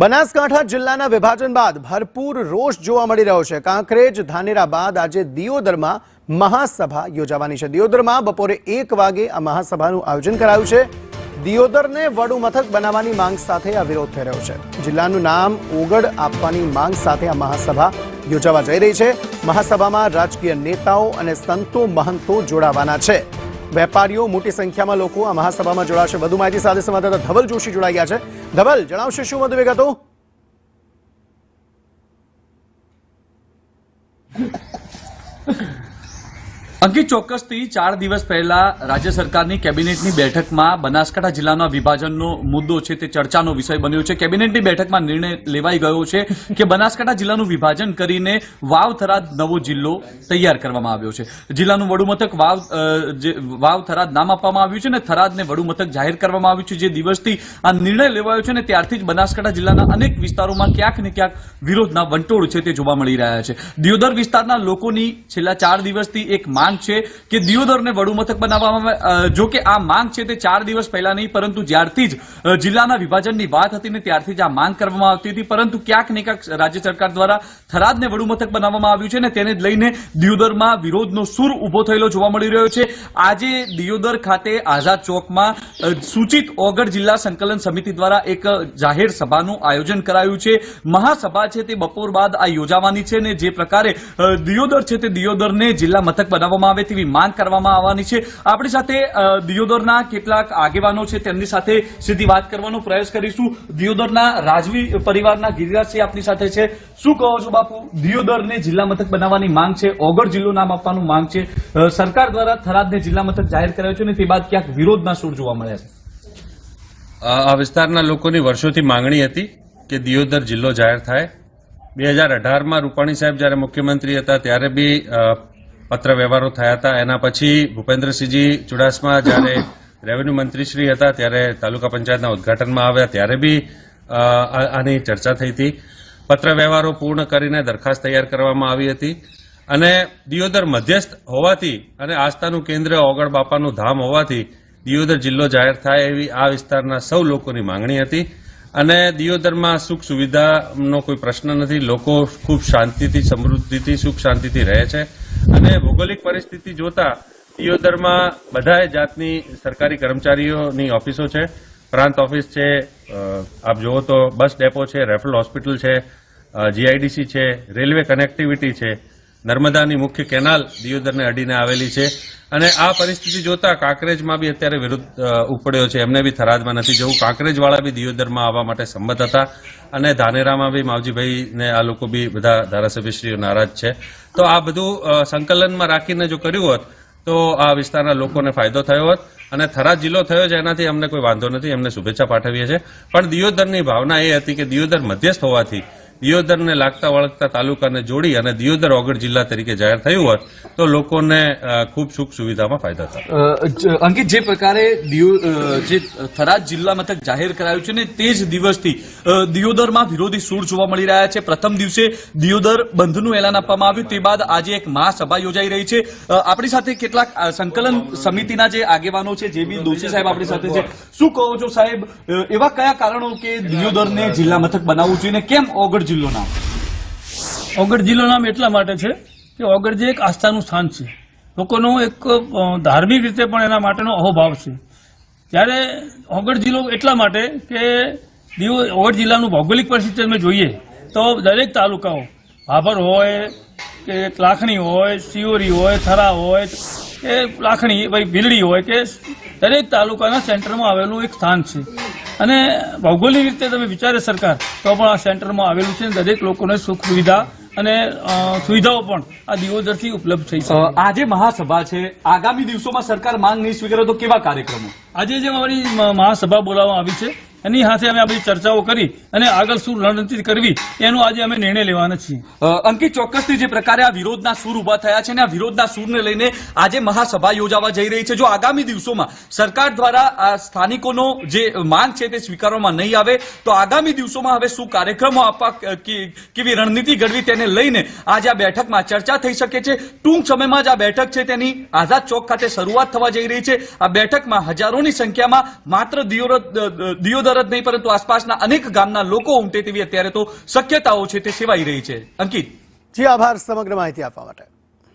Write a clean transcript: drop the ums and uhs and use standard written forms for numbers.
બનાસકાંઠા જિલ્લાના વિભાજન બાદ ભરપૂર રોષ જોવા મળી રહ્યો છે। કાંકરેજ ધાનેરા બાદ આજે દિયોદરમાં મહાસભા યોજાવાની છે। દિયોદરમાં બપોરે 1 વાગે આ મહાસભાનું આયોજન કરાયું છે। દિયોદરને વડુ મથક બનાવવાની માંગ સાથે આ વિરોધ થઈ રહ્યો છે। જિલ્લાનું નામ ઓગડ આપવાની માંગ સાથે આ મહાસભા યોજાવા જઈ રહી છે। મહાસભામાં રાજકીય નેતાઓ અને સંતો મહંતો જોડાવાના છે। વેપારીઓ મોટી સંખ્યામાં લોકો આ મહાસભામાં જોડાશે। વધુ માહિતી સાથે સંવાદદાતા ધવલ જોશી જોડાઈ ગયા છે। ધવલ, જણાવશો શું વધુ વિગતો? અંકિત, ચોક્કસથી 4 દિવસ પહેલા રાજ્ય સરકારની કેબિનેટની બેઠકમાં બનાસકાંઠા જિલ્લાના વિભાજનનો મુદ્દો છે તે ચર્ચાનો વિષય બન્યો છે। કેબિનેટની બેઠકમાં નિર્ણય લેવાઈ ગયો છે કે બનાસકાંઠા જિલ્લાનું વિભાજન કરીને વાવ થરાદ નવો જિલ્લો તૈયાર કરવામાં આવ્યો છે। જિલ્લાનું વડુ મથક વાવ થરાદ નામ આપવામાં આવ્યું છે અને થરાદને વડુ મથક જાહેર કરવામાં આવ્યું છે। જે દિવસથી આ નિર્ણય લેવાયો છે ને ત્યારથી જ બનાસકાંઠા જિલ્લાના અનેક વિસ્તારોમાં ક્યાંક ને ક્યાંક વિરોધના વંટોળ છે તે જોવા મળી રહ્યા છે। દિયોદર વિસ્તારના લોકોની છેલ્લા 4 દિવસથી એક માંગ છે કે દિયોદરને વડુ મથક બનાવવામાં આવે। જો કે આ માંગ છે તે 4 દિવસ પહેલા નહીં, પરંતુ જ્યારથી જ જિલ્લાના વિભાજનની વાત હતી ને ત્યારથી જ આ માંગ કરવામાં આવતી હતી, પરંતુ ક્યાંક ને ક્યાંક રાજ્ય સરકાર દ્વારા થરાદને વડુ મથક બનાવવામાં આવ્યું છે ને તેને જ લઈને દિયોદરમાં વિરોધનો સૂર ઉભો થયેલો જોવા મળી રહ્યો છે। આજે દિયોદર ખાતે આઝાદ ચોકમાં સૂચિત ઓગડ જિલ્લા સંકલન સમિતિ દ્વારા એક જાહેર સભાનું આયોજન કરાયું છે। મહાસભા છે તે બપોર બાદ આ યોજાવાની છે ને જે પ્રકારે દિયોદર છે તે દિયોદરને જિલ્લા મથક બનાવવામાં આવે તેવી માંગ કરવામાં આવવાની છે। આપણી સાથે દિયોદરના કેટલાક આગેવાનો છે તેમની સાથે સીધી વાત કરવાનો પ્રયાસ કરીશું। દિયોદરના રાજવી પરિવારના ગિરિરાજસિંહ આપની સાથે છે। શું કહો છો બાપુ, દિયોદરને જિલ્લા મથક બનાવવાની માંગ છે, ઓગડ જિલ્લો નામ આપવાનું માંગ છે, સરકાર દ્વારા થરાદને જિલ્લા મથક જાહેર કરાયો છે અને તે બાદ ક્યાંક વિરોધના સૂર જોવા મળ્યા છે। આ વિસ્તારના લોકોની વર્ષોથી માંગણી હતી કે દિયોદર જિલ્લો જાહેર થાય। 2018માં રૂપાણી સાહેબ જ્યારે મુખ્યમંત્રી હતા ત્યારે બી પત્ર વ્યવહારો થયા હતા। એના પછી ભૂપેન્દ્રસિંહજી ચુડાસમા જ્યારે રેવન્યુ મંત્રીશ્રી હતા ત્યારે તાલુકા પંચાયતના ઉદઘાટનમાં આવ્યા ત્યારે બી આની ચર્ચા થઈ હતી। પત્ર વ્યવહારો પૂર્ણ કરીને દરખાસ્ત તૈયાર કરવામાં આવી હતી અને દિયોદર મધ્યસ્થ હોવાથી અને આસ્થાનું કેન્દ્ર ઓગળ બાપાનું ધામ હોવાથી દિયોદર જિલ્લો જાહેર થાય એવી આ વિસ્તારના સૌ લોકોની માંગણી હતી। અને દિયોદરમાં સુખ સુવિધાનો કોઈ પ્રશ્ન નથી। લોકો ખૂબ શાંતિથી, સમૃદ્ધિથી, સુખ શાંતિથી રહે છે અને ભૌગોલિક પરિસ્થિતિ જોતા દિયોદરમાં બધા જાતની સરકારી કર્મચારીઓની ઓફિસો છે। પ્રાંત ઓફિસ છે, આપ જુઓ તો બસ ડેપો છે, રેફરલ હોસ્પિટલ છે, જીઆઈડીસી છે, રેલવે કનેક્ટિવિટી છે, નર્મદાની મુખ્ય કેનાલ દિયોદરને અડીને આવેલી છે। અને આ પરિસ્થિતિ જોતા કાંકરેજમાં બી અત્યારે વિરોધ ઉપડ્યો છે। એમને બી થરાદમાં નથી જવું, કાંકરેજવાળા બી દિયોદરમાં આવવા માટે સંમત હતા અને ધાનેરામાં બી માવજીભાઈને આ લોકો બી બધા ધારાસભ્યશ્રીઓ નારાજ છે। તો આ બધું સંકલનમાં રાખીને જો કર્યું હોત તો આ વિસ્તારના લોકોને ફાયદો થયો હોત અને થરાદ જિલ્લો થયો છે એનાથી અમને કોઈ વાંધો નથી, એમને શુભેચ્છા પાઠવીએ છીએ। પણ દિયોદરની ભાવના એ હતી કે દિયોદર મધ્યસ્થ હોવાથી દિયોદરને લાગતા વળગતા તાલુકાને જોડી અને દિયોદર ઓગડ જિલ્લા તરીકે જાહેર થયું હોત તો લોકોને ખૂબ સુખ સુવિધામાં ફાયદા થાય। અંકિત, જે પ્રકારે જે થરાદ જિલ્લા મથક જાહેર કરાયું છે ને તે જ દિવસથી દિયોદરમાં વિરોધી સૂર જોવા મળી રહ્યા છે। પ્રથમ દિવસે દિયોદર બંધનું એલાન આપવામાં આવ્યું, તે બાદ આજે એક મહાસભા યોજાઈ રહી છે। આપણી સાથે કેટલાક સંકલન સમિતિના જે આગેવાનો છે, જે બી દોશી સાહેબ આપણી સાથે છે। શું કહો છો સાહેબ, એવા કયા કારણો કે દિયોદરને જિલ્લા મથક બનાવવું જોઈએ, કેમ ઓગડ જિલ્લો નામ? ઓગડ જિલ્લો નામ એટલા માટે છે કે ઓગડ જે એક આસ્થાનું સ્થાન છે, લોકોનો એક ધાર્મિક રીતે પણ એના માટેનો અહોભાવ છે। ત્યારે ઓગડ જિલ્લો એટલા માટે કે ઓગડ જિલ્લાનું ભૌગોલિક પરિસ્થિતિ અમે જોઈએ તો દરેક તાલુકાઓ, ભાભર હોય કે લાખણી હોય, સિયોરી હોય, થરા હોય કે લાખણી ભીલડી હોય કે દરેક તાલુકાના સેન્ટરમાં આવેલું એક સ્થાન છે અને ભૌગોલિક રીતે તમે વિચારે સરકાર તો પણ આ સેન્ટરમાં આવેલું છે। દરેક લોકોને સુખ સુવિધા અને સુવિધાઓ પણ આ દિયોદરથી ઉપલબ્ધ થઈ છે। આજે મહાસભા છે, આગામી દિવસોમાં સરકાર માંગ નહીં સ્વીકારે તો કેવા કાર્યક્રમો? આજે જે અમારી મહાસભા બોલાવવામાં આવી છે એની સાથે અમે આ બધી ચર્ચાઓ કરી અને આગળ શું રણનીતિ કરવી એનો આજે અમે નિર્ણય લેવાના છીએ। અંકિત, ચોક્કસથી જે પ્રકારે આ વિરોધના સૂર ઉભા થયા છે અને આ વિરોધના સૂરને લઈને આજે મહાસભા યોજાવા જઈ રહી છે। જો આગામી દિવસોમાં સરકાર દ્વારા આ સ્થાનિકોનો જે માંગ છે તે સ્વીકારવામાં નહીં આવે તો આગામી દિવસોમાં હવે શું કાર્યક્રમો આપવા, કેવી રણનીતિ ઘડવી તેને લઈને આજે આ બેઠકમાં ચર્ચા થઈ શકે છે। ટૂંક સમયમાં જ આ બેઠક છે તેની આઝાદ ચોક ખાતે શરૂઆત થવા જઈ રહી છે। આ બેઠકમાં હજારોની સંખ્યામાં માત્ર દિયોદર પરિવાર જ નહીં પરંતુ આસપાસના અનેક ગામના લોકો ઉમટે તેવી અત્યારે તો શક્યતાઓ છે તે સેવાઈ રહી છે. અંકિત, જી આભાર સમગ્ર માહિતી આપવા માટે.